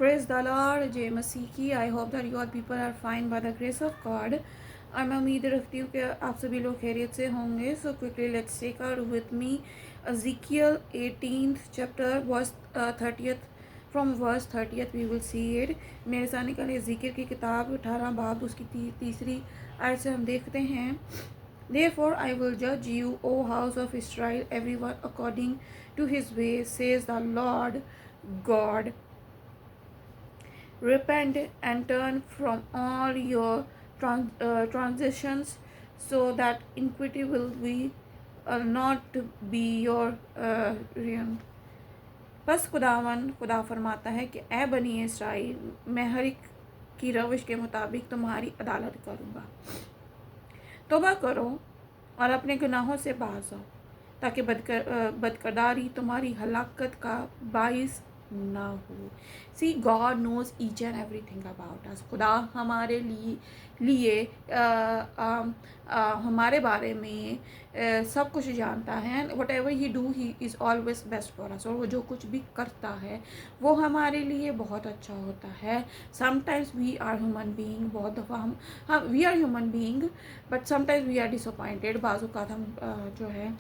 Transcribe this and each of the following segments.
Praise the Lord, जय मसीह की। I hope that you all people are fine by the grace of God. और मैं उम्मीद रखती हूँ कि आप सभी लोग खैरियत से होंगे। So quickly let's take out with me Ezekiel 18th chapter verse 30th. From verse 30th we will see it. मेरे साथ निकले एज़ेकियल की किताब 18 बाब उसकी तीसरी आयत से हम देखते हैं। Therefore I will judge you, O house of Israel, everyone according to his way, says the Lord God. Repent and turn from all your transitions, so that iniquity will be not be your ruin. बस खुदा फरमाता है कि ए बनी Israel, मैं हर एक की रविश के मुताबिक तुम्हारी अदालत करूँगा। तौबा करो और अपने गुनाहों से बाज आओ, ताकि बदकरदारी तुम्हारी हलाकत का बाइस ना हो। See God knows each and everything about us. खुदा हमारे लिए हमारे बारे में सब कुछ जानता है। What ever he do he is always best for us. और वो जो कुछ भी करता है वो हमारे लिए बहुत अच्छा होता है। Sometimes we are human being, बहुत दफ़ा हम we are human being, but sometimes we are disappointed. बाज़ औक़ात हम जो है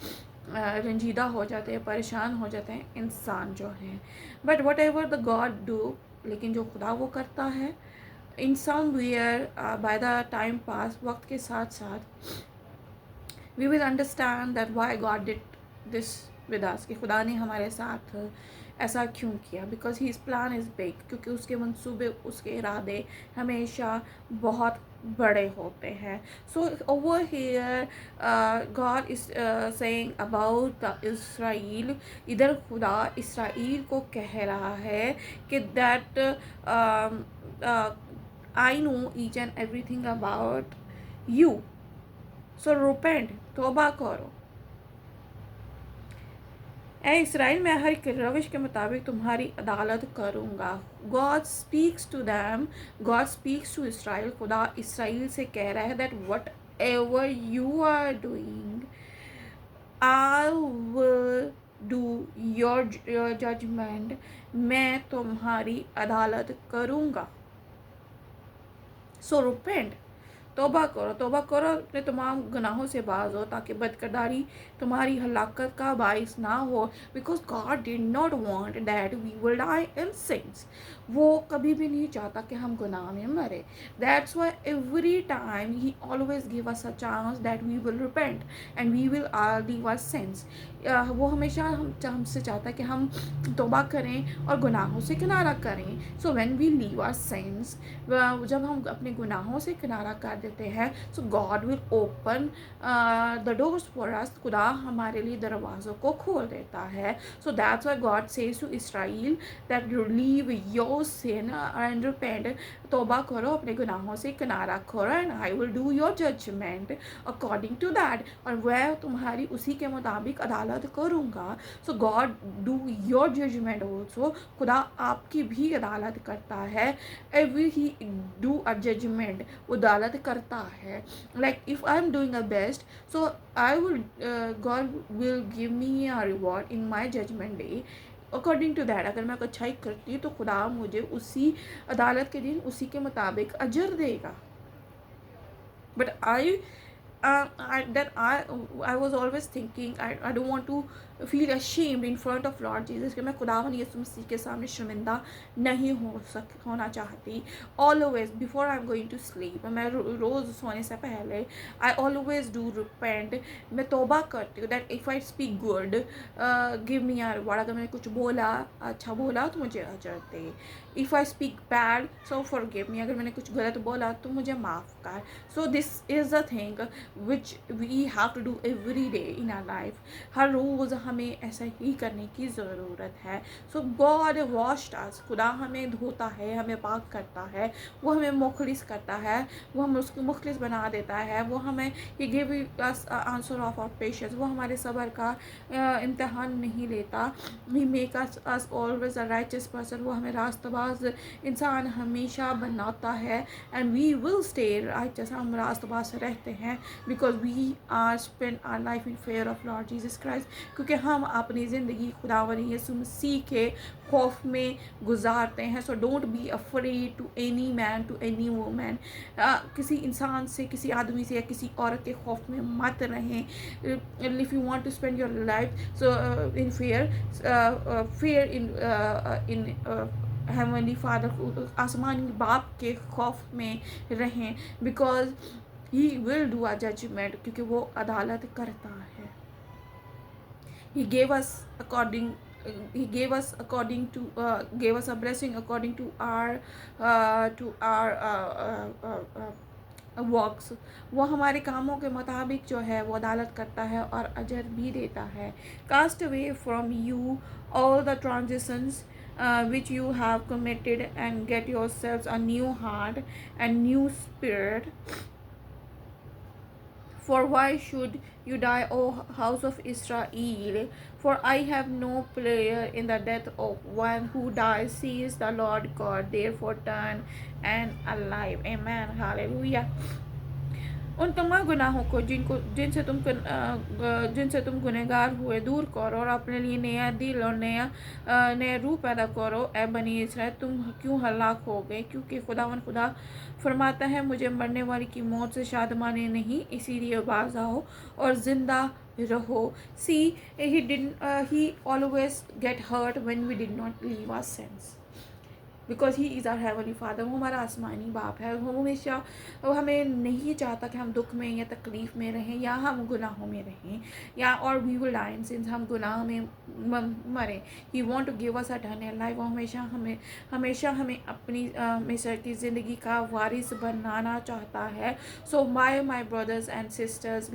रंजीदा हो जाते हैं, परेशान हो जाते हैं इंसान जो हैं। But whatever the God do, लेकिन जो खुदा वो करता है in somewhere by the time pass, वक्त के साथ साथ we will understand that why God did this with us, कि खुदा ने हमारे साथ ऐसा क्यों किया। Because he is plan is big, क्योंकि उसके मंसूबे, उसके इरादे हमेशा बहुत बड़े होते हैं। So over here God is saying about the Israel. इधर खुदा इसराइल को कह रहा है कि that I know each and everything about you, so repent, तौबा करो। ए इसराइल, मैं हर एक रविश के मुताबिक तुम्हारी अदालत करूँगा। God speaks to them, God speaks to Israel. खुदा इसराइल से कह रहा है that whatever you are doing, I will do your judgment. मैं तुम्हारी अदालत करूँगा। सो रिपेंट, तौबा करो, अपने तमाम गुनाहों से बाज हो, ताकि बदकरदारी तुम्हारी हलाकत का बाइस ना हो। Because God did not want that we will die in sins. वो कभी भी नहीं चाहता कि हम गुनाह में मरे। That's why every time he always give us a chance that we will repent and we will leave our sins. वो हमेशा हमसे चाहता है कि हम तौबा करें और गुनाहों से किनारा करें। So when we leave our sins, जब हम अपने गुनाहों से किनारा कर देते हैं, so God will open the doors for us. खुदा हमारे लिए दरवाज़ों को खोल देता है। So that's why God says to Israel that you leave your sin and repent. तौबा करो, अपने गुनाहों से किनारा करो, and I will do your judgment according to that. और वह तुम्हारी उसी के मुताबिक अदालत करूँगा। So God do your judgment also. खुदा आपकी भी अदालत करता है। Every he do a judgment, वो अदालत करता है। Like if I am doing a best, so I will God will give me a reward in my judgment day according to that. अगर मैं अच्छाई करती हूँ तो खुदा मुझे उसी अदालत के दिन उसी के मुताबिक अजर देगा। But I was always thinking I don't want to feel ashamed in front of Lord Jesus, कि मैं खुदावन यीशु मसीह के सामने शर्मिंदा नहीं होना चाहती। Always before I'm going to sleep, मैं रोज़ सोने से पहले I always do repent, मैं तौबा करती हूँ that if I speak good, give me a reward। अगर मैंने कुछ बोला, अच्छा बोला तो मुझे अजर दे। If I speak bad, so forgive me। अगर मैंने कुछ गलत बोला तो मुझे माफ़ कर। So this is the thing which we have to do every day in our life। हर रोज़ हमें ऐसा ही करने की ज़रूरत है। So God washed us, खुदा हमें धोता है, हमें पाक करता है, वो हमें मुखलिस करता है, वो हमें उसको मुखलिस बना देता है। वो हमें He give us answer of our patience, वो हमारे सब्र का इम्तहान नहीं लेता। He make us always a righteous person, वो हमें रास्तबाज इंसान हमेशा बनाता है। And we will stay righteous, हम रास्तबाज रहते हैं। Because we are spend our life in fear of Lord Jesus Christ, क्योंकि हम अपनी ज़िंदगी खुदावंद यीशु मसीह के खौफ में गुजारते हैं। So don't be afraid to any man, to any woman. किसी इंसान से, किसी आदमी से या किसी औरत के खौफ में मत रहें। If you want to spend your life so in fear in heavenly father, आसमानी बाप के खौफ में रहें, because he will do a judgment, क्योंकि वो अदालत करता है। he gave us according he gave us a blessing according to our works. वो हमारे कामों के मुताबिक जो है वो अदालत करता है और अजर भी देता है। Cast away from you all the transgressions which you have committed and get yourselves a new heart and new spirit. For why should you die, O house of Israel? For I have no pleasure in the death of one who dies, says the Lord God. Therefore turn and alive. Amen. Hallelujah. उन तमाम गुनाहों को जिनसे तुम गुनहगार हुए दूर करो और अपने लिए नया दिल और नया रूह पैदा करो। ए बनी इसराइल, तुम क्यों हलाक हो गए? क्योंकि खुदा फरमाता है, मुझे मरने वाली की मौत से शादमानी नहीं, इसीलिए बाज आओ और जिंदा रहो। सी he always get hurt when we did not leave our sins, because he is our heavenly father. वो हमारा आसमानी बाप है। वो हमेशा वो हमें नहीं चाहता कि हम दुख में या तकलीफ़ में रहें या हम गुनाहों में रहें या और we will die in sins, हम गुनाह में मरें। He want to give us eternal life. वो हमेशा हमें अपनी हमेशा की ज़िंदगी का वारिस बनाना चाहता है। So my brothers and sisters,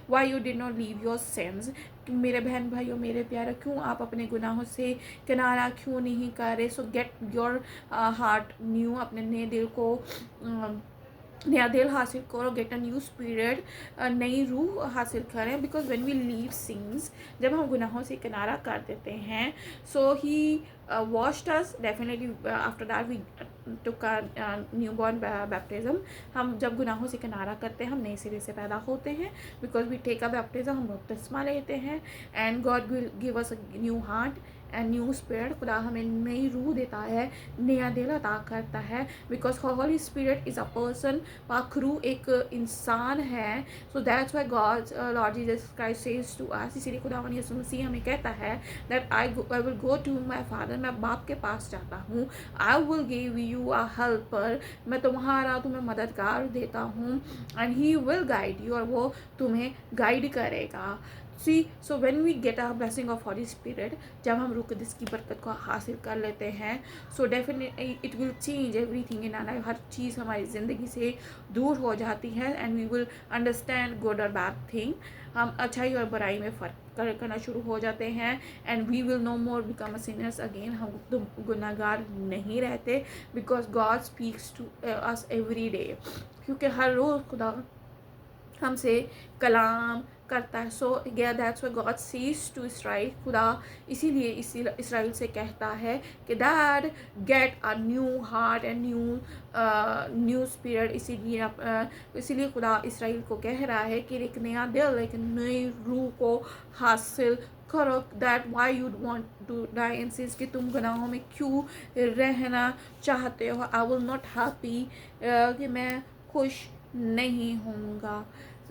why you did not leave your sins. मेरे बहन भाइयों, मेरे प्यारे, क्यों आप अपने गुनाहों से किनारा क्यों नहीं कर रहे? सो गेट योर हार्ट न्यू, अपने नए दिल को नया दिल हासिल करो। गेट अ न्यू स्पिरिट, नई रूह हासिल करें। Because when we leave sins, जब हम गुनाहों से किनारा कर देते हैं, सो ही washed us definitely, after that we took a newborn baptism। हम जब गुनाहों से किनारा करते हैं, हम नए सिरे से पैदा होते हैं। Because we take a baptism, हम बपतिस्मा लेते हैं। And God will give us a new heart and new spirit. खुदा हमें नई रूह देता है, नया दिल अता करता है। Because holy spirit is a person, पाक रूह एक इंसान है। So that's why God Lord Jesus Christ says to us, इसीलिए खुदावंद यीशु मसीह हमें कहता है that I will go to my father, मैं बाप के पास जाता हूँ। I will give you a helper, मैं तुम्हें मददगार देता हूँ। And he will guide you, और वो तुम्हें गाइड करेगा। So when we get a blessing of holy spirit, जब हम रूह कुद्दूस की बरकत को हासिल कर लेते हैं, so definitely it will change everything in our life. हर चीज़ हमारी ज़िंदगी से दूर हो जाती है and we will understand good और बैड थिंग। हम अच्छाई और बुराई में फ़र्क करना शुरू हो जाते हैं। And we will no more become a sinners again, हम गुनाहगार नहीं रहते। Because God speaks to us every day, क्योंकि हर रोज़ खुदा हमसे कलाम करता है। So that's why God says to Israel, खुदा इसीलिए इसराइल से कहता है कि that get a new heart and new spirit. इसीलिए खुदा इसराइल को कह रहा है कि एक नया दिल, एक नई रूह को हासिल करो। That why you want to die in sins, कि तुम गुनाहों में क्यों रहना चाहते हो। आई विल नॉट हैप्पी, कि मैं खुश नहीं होऊंगा।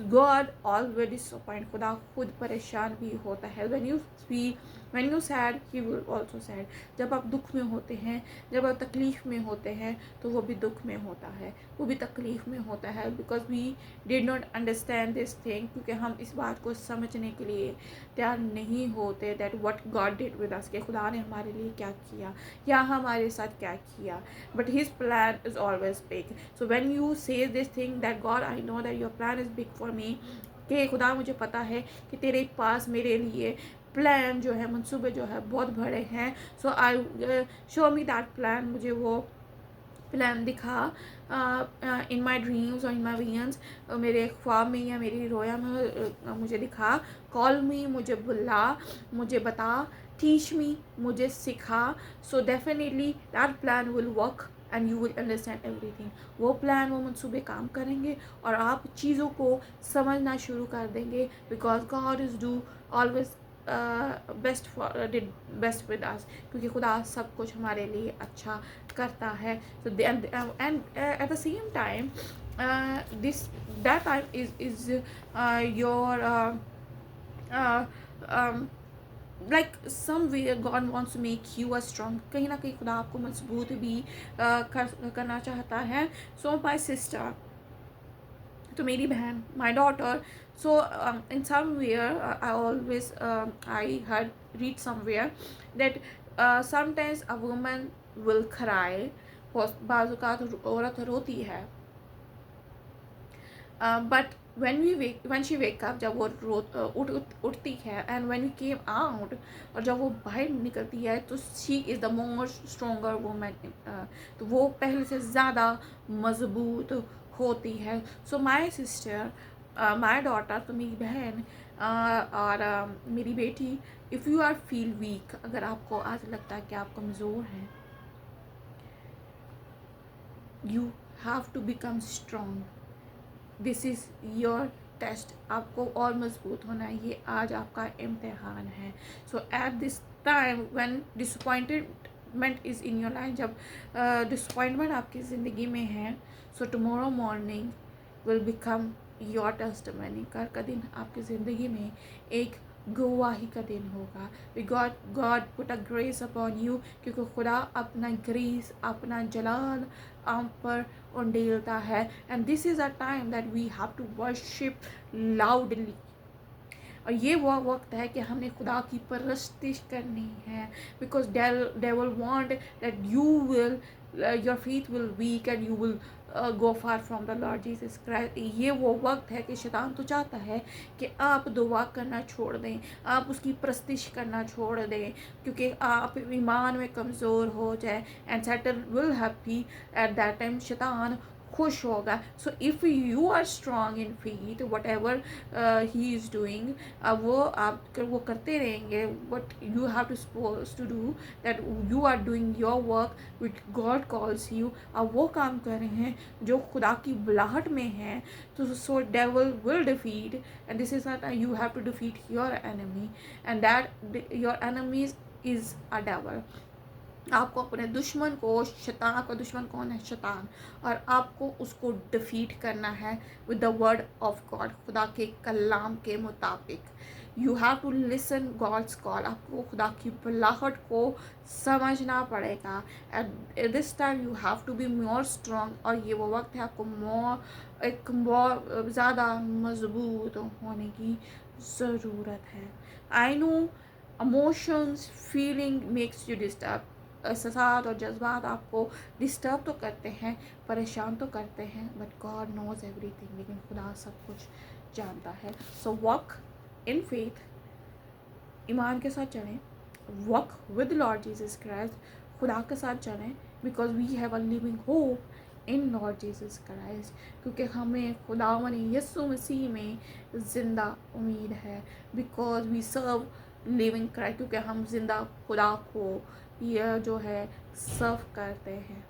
गॉड ऑलवेज डिसअपॉइंट, खुदा खुद परेशान भी होता है। when you sad he will also sad। जब आप दुख में होते हैं, जब आप तकलीफ़ में होते हैं, तो वो भी दुख में होता है, वो भी तकलीफ़ में होता है। Because we did not understand this thing, क्योंकि हम इस बात को समझने के लिए तैयार नहीं होते that what God did with us, कि खुदा ने हमारे लिए क्या किया या हमारे साथ क्या किया। But his plan is always big. So when you say this thing that God I know that your plan is big for me, कि खुदा मुझे पता है कि तेरे पास मेरे लिए प्लान जो है, मंसूबे जो है बहुत बड़े हैं। So I show me that plan, मुझे वो प्लान दिखा इन माई ड्रीम्स और इन माई विजन्स, मेरे ख्वाब में या मेरी रोया में मुझे दिखा। कॉल मी, मुझे बुला, मुझे बता। टीच मी, मुझे सिखा। So definitely that plan will work and you will understand everything. वो प्लान, वो मंसूबे काम करेंगे और आप चीज़ों को समझना शुरू कर देंगे। Because God is do always did best with us, क्योंकि खुदा सब कुछ हमारे लिए अच्छा करता है. So and at the same time, this that time is your uh, um, like somewhere God wants to make you a strong. कहीं ना कहीं खुदा आपको मजबूत भी करना चाहता है. So my sister, तो मेरी बहन, my daughter. So in somewhere I always I had read somewhere that sometimes a woman will cry. बाज़ औरत रोती है, but when she wake up, जब वो उठती है, and when we came out, और जब वो बाहर निकलती है, तो she is the more stronger woman. तो वो पहले से ज़्यादा मजबूत होती है. So my sister, my daughter, तो मेरी बहन, और मेरी बेटी, if you are feel weak, अगर आपको आज लगता है कि आप कमज़ोर हैं, you have to become strong. This is your test. आपको और मजबूत होना है. ये आज आपका इम्तिहान है. So at this time when disappointment is in your life, जब डिसअपॉइंटमेंट आपकी ज़िंदगी में है, so tomorrow morning will become your testimony. कल का दिन आपकी ज़िंदगी में एक गवाही का दिन होगा. God put a grace upon you, क्योंकि खुदा अपना ग्रेस, अपना जलाल आप पर उंडेलता है. And this is a time that we have to worship loudly. और ये वो वक्त है कि हमने खुदा की परस्तिश करनी है. Because devil want that you will, your faith will weak and you will go far from the Lord Jesus Christ. ये वो वक्त है कि शैतान तो चाहता है कि आप दुआ करना छोड़ दें, आप उसकी प्रस्तिश करना छोड़ दें, क्योंकि आप ईमान में कमज़ोर हो जाए. And Satan will happy at that time. शैतान खुश होगा. So if you are strong in faith, whatever he is doing, अब वो करते रहेंगे. But you have to suppose to do that. You are doing your work which God calls you. अब वो काम कर रहे हैं जो खुदा की बुलाहट में है. तो so devil will defeat, and this is not, you have to defeat your enemy, and that your enemies is a devil. आपको अपने दुश्मन को, शैतान, आपका दुश्मन कौन है? शैतान. और आपको उसको डिफीट करना है with the word of God, खुदा के कलाम के मुताबिक. You have to listen God's call. आपको खुदा की बुलाहट को समझना पड़ेगा. At this time you have to be more strong. और ये वो वक्त है आपको बहुत ज़्यादा मजबूत होने की ज़रूरत है. I know emotions, feeling makes you disturb. एहसास और जज्बात आपको डिस्टर्ब तो करते हैं, परेशान तो करते हैं, बट गॉड नोज एवरीथिंग. लेकिन खुदा सब कुछ जानता है. सो वॉक इन फेथ, ईमान के साथ चलें. Walk with Lord Jesus Christ, खुदा के साथ चलें. Because we have a living hope in Lord Jesus Christ, क्योंकि हमें खुदावन यीशु मसीह में ज़िंदा उम्मीद है. Because we serve living Christ, क्योंकि हम जिंदा खुदा को यह जो है सर्व करते हैं.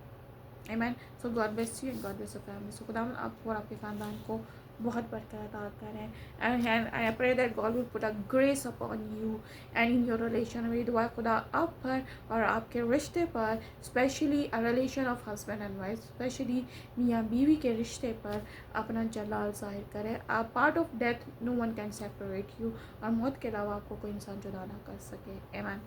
आमीन. So God bless you and God bless your family. So खुदा आप और आपके ख़ानदान को बहुत बरकत अता करें. And I pray that God will put a grace upon you and in your relation. मेरी दुआ खुदा आप पर और आपके रिश्ते पर, specially a relation of husband and wife, specially मियाँ बीवी के रिश्ते पर अपना जलाल ज़ाहिर करे. A part of death no one can separate you. और मौत के अलावा आपको कोई इंसान जुदा ना कर सके. आमीन.